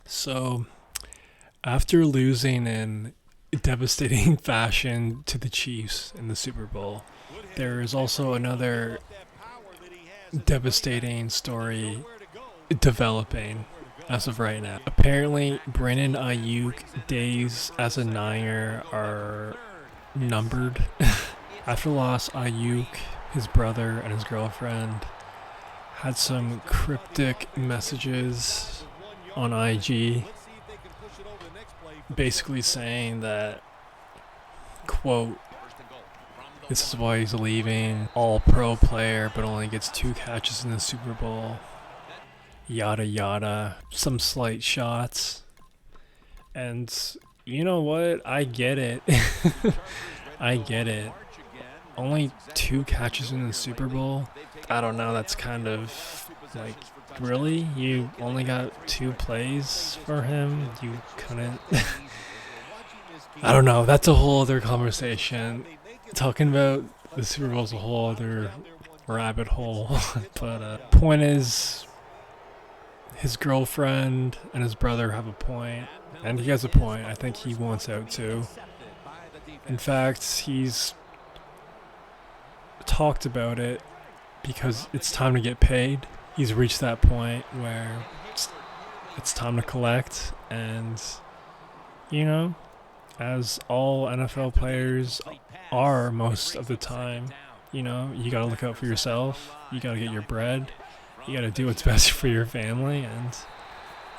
So, after losing in devastating fashion to the Chiefs in the Super Bowl, there is also another devastating story developing as of right now. Apparently, Brandon Aiyuk days as a Niner are numbered. After the loss, Aiyuk, his brother, and his girlfriend had some cryptic messages on IG basically saying that, quote, this is why he's leaving, all pro player, but only gets 2 catches in the Super Bowl, yada yada, some slight shots. And you know what? I get it. I get it. Only 2 catches in the Super Bowl? I don't know, that's kind of like, really? You only got 2 plays for him? You couldn't. I don't know, that's a whole other conversation. Talking about the Super Bowl is a whole other rabbit hole. But point is, his girlfriend and his brother have a point, and he has a point. I think he wants out too. In fact, he's talked about it because it's time to get paid. He's reached that point where it's time to collect, and you know, as all NFL players are most of the time, you gotta look out for yourself. You gotta get your bread. You gotta do what's best for your family, and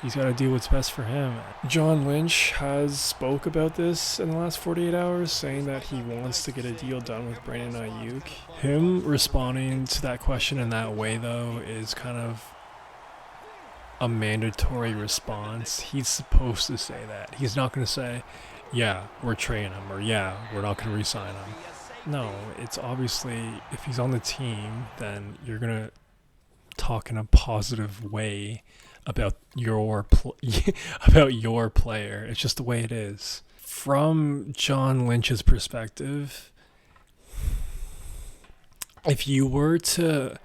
he's gotta do what's best for him. John Lynch has spoke about this in the last 48 hours, saying that he wants to get a deal done with Brandon Aiyuk. Him responding to that question in that way, though, is kind of a mandatory response. He's supposed to say that. He's not going to say, yeah, we're trading him, or yeah, we're not going to re-sign him. No, it's obviously, if he's on the team, then you're going to talk in a positive way about about your player. It's just the way it is. From John Lynch's perspective, if you were to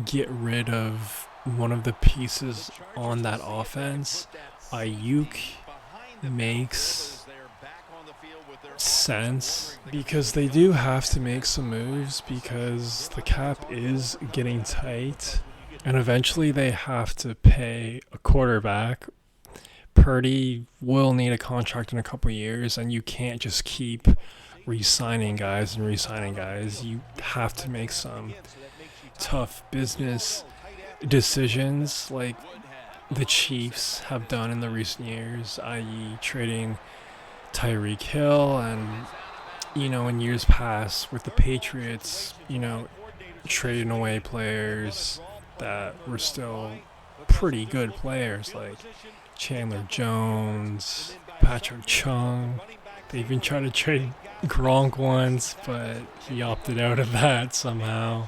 get rid of one of the pieces on that offense, Ayuk makes sense because they do have to make some moves because the cap is getting tight, and eventually they have to pay a quarterback. Purdy will need a contract in a couple years, and you can't just keep re-signing guys and re-signing guys. You have to make some tough business decisions like the Chiefs have done in the recent years, i.e. trading Tyreek Hill, and in years past with the Patriots, trading away players that were still pretty good players like Chandler Jones, Patrick Chung. They even tried to trade Gronk once, but he opted out of that somehow.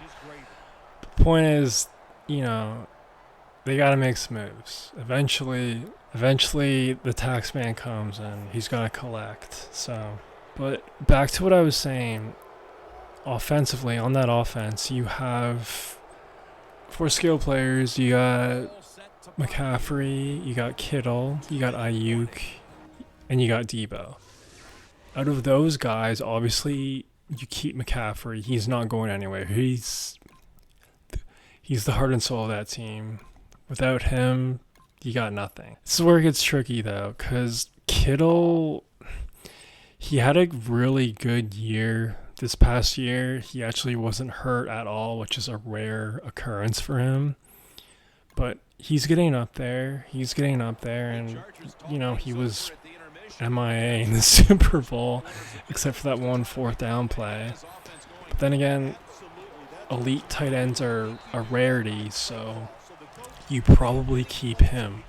The point is, they gotta make some moves. Eventually the tax man comes and he's gotta collect. So, but back to what I was saying. Offensively, on that offense, you have 4 skill players. You got McCaffrey, you got Kittle, you got Ayuk, and you got Debo. Out of those guys, obviously, you keep McCaffrey. He's not going anywhere. He's the heart and soul of that team. Without him, you got nothing. This is where it gets tricky, though, because Kittle, he had a really good year this past year. He actually wasn't hurt at all, which is a rare occurrence for him. But he's getting up there. And, he was MIA in the Super Bowl, except for that one 4th down play. But then again, elite tight ends are a rarity, so you probably keep him.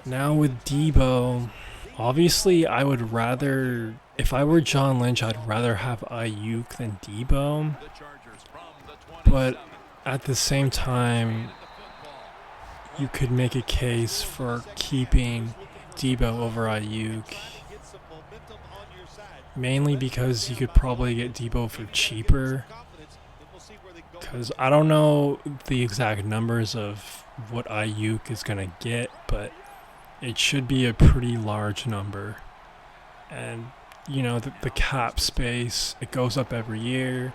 Now with Debo, obviously I would rather, if I were John Lynch, I'd rather have Ayuk than Debo. But at the same time, you could make a case for keeping Debo over Ayuk, mainly because you could probably get Debo for cheaper. Because I don't know the exact numbers of what Ayuk is going to get, but it should be a pretty large number. And, you know, the cap space, it goes up every year.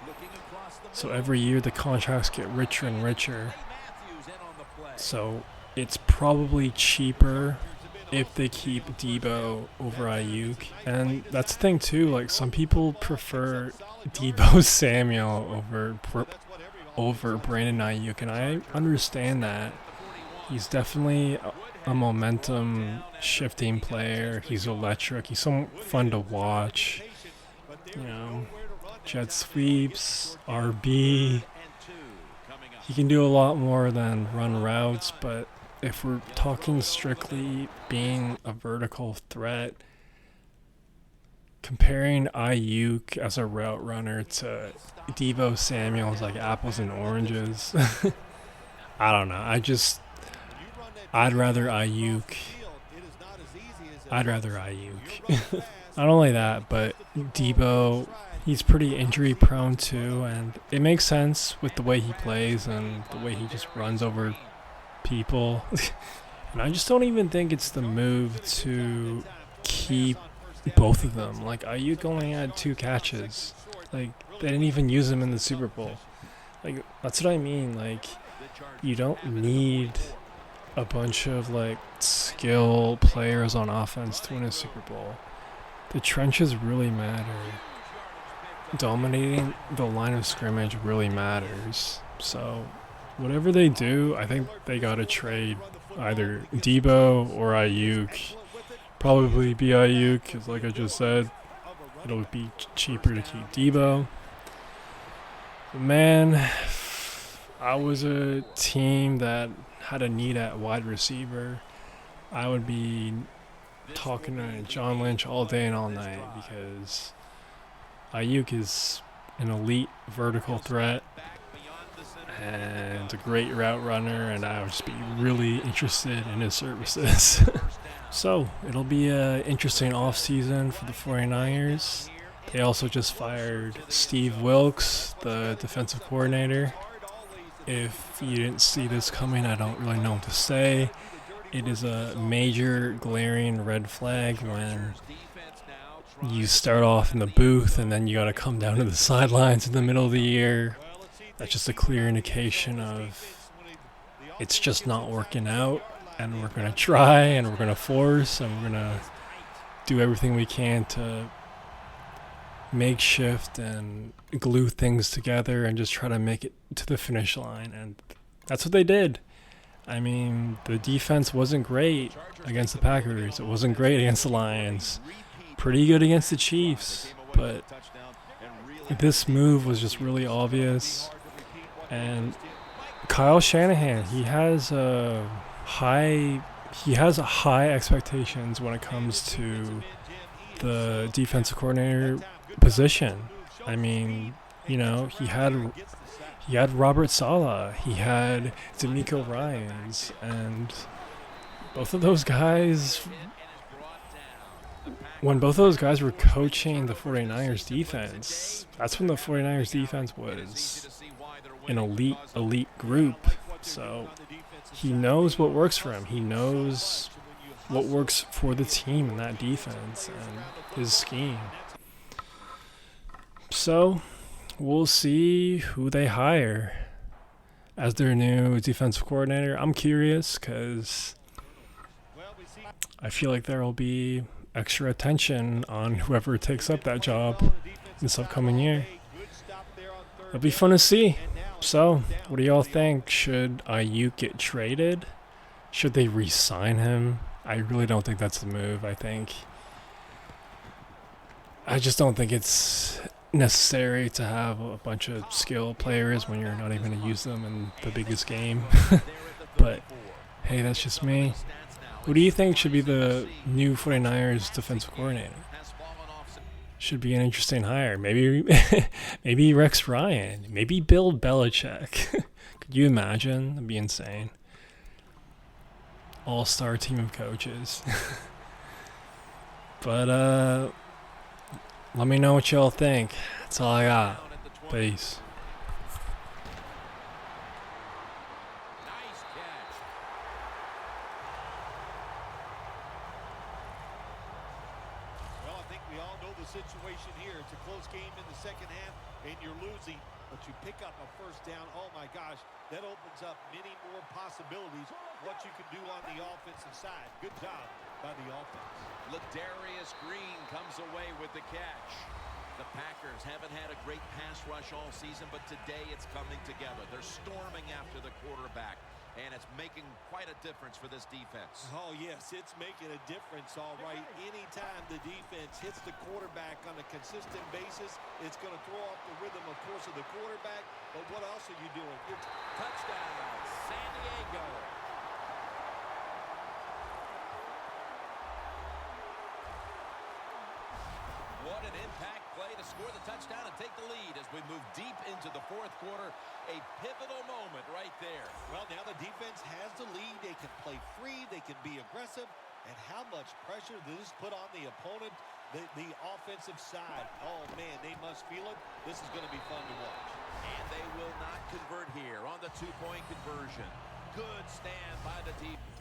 So every year the contracts get richer and richer. So it's probably cheaper if they keep Debo over Aiyuk. And that's the thing too, like some people prefer Debo Samuel over Brandon Aiyuk, and I understand that. He's definitely a momentum shifting player. He's electric. He's so fun to watch. You know, jet sweeps, RB. He can do a lot more than run routes, but if we're talking strictly being a vertical threat, comparing Aiyuk as a route runner to Debo Samuel is like apples and oranges. I don't know. I'd rather Aiyuk. Not only that, but Debo, he's pretty injury prone too, and it makes sense with the way he plays and the way he just runs over people. And I just don't even think it's the move to keep both of them. Like Aiyuk only had 2 catches. Like they didn't even use him in the Super Bowl. Like that's what I mean. Like you don't need a bunch of like skill players on offense to win a Super Bowl. The trenches really matter. Dominating the line of scrimmage really matters. So whatever they do, I think they gotta trade either Debo or Aiyuk. Probably be Aiyuk, because like I just said, it'll be cheaper to keep Debo. But man, I was a team that had a need at wide receiver, I would be talking to John Lynch all day and all night, because Aiyuk is an elite vertical threat and a great route runner, and I would just be really interested in his services. So it'll be an interesting offseason for the 49ers. They also just fired Steve Wilkes, the defensive coordinator. If you didn't see this coming, I don't really know what to say. It is a major glaring red flag when you start off in the booth and then you got to come down to the sidelines in the middle of the year. That's just a clear indication of it's just not working out, and we're going to try and we're going to force and we're going to do everything we can to makeshift and glue things together and just try to make it to the finish line. And that's what they did. I mean, the defense wasn't great against the Packers. It wasn't great against the Lions. Pretty good against the Chiefs. But this move was just really obvious. And Kyle Shanahan, he has high expectations when it comes to the defensive coordinator position. I mean, you know, he had Robert Saleh, he had D'Amico Ryans, and both of those guys, when both of those guys were coaching the 49ers defense, that's when the 49ers defense was an elite group. So he knows what works for him. He knows what works for the team in that defense and his scheme. So we'll see who they hire as their new defensive coordinator. I'm curious because I feel like there will be extra attention on whoever takes up that job this upcoming year. It'll be fun to see. So, what do y'all think? Should Aiyuk get traded? Should they re-sign him? I really don't think that's the move. I just don't think it's necessary to have a bunch of skill players when you're not even going to use them in the biggest game. But hey, that's just me. Who do you think should be the new 49ers defensive coordinator? Should be an interesting hire. Maybe Rex Ryan. Maybe Bill Belichick. Could you imagine? That'd be insane. All-star team of coaches. But let me know what y'all think. That's all I got. Peace. We all know the situation here. It's a close game in the second half, and you're losing, but you pick up a first down. Oh, my gosh, that opens up many more possibilities what you can do on the offensive side. Good job by the offense. Ladarius Green comes away with the catch. The Packers haven't had a great pass rush all season, but today it's coming together. They're storming after the quarterback, and it's making quite a difference for this defense. Oh, yes, it's making a difference, all right. Anytime the defense hits the quarterback on a consistent basis, it's going to throw off the rhythm, of course, of the quarterback. But what else are you doing? Touchdown, San Diego. What an impact play to score the touchdown and take the lead as we move deep into the fourth quarter. A pivotal moment right there. Well, now the defense has the lead. They can play free. They can be aggressive. And how much pressure does this put on the opponent, the offensive side? Oh, man, they must feel it. This is going to be fun to watch. And they will not convert here on the two-point conversion. Good stand by the defense.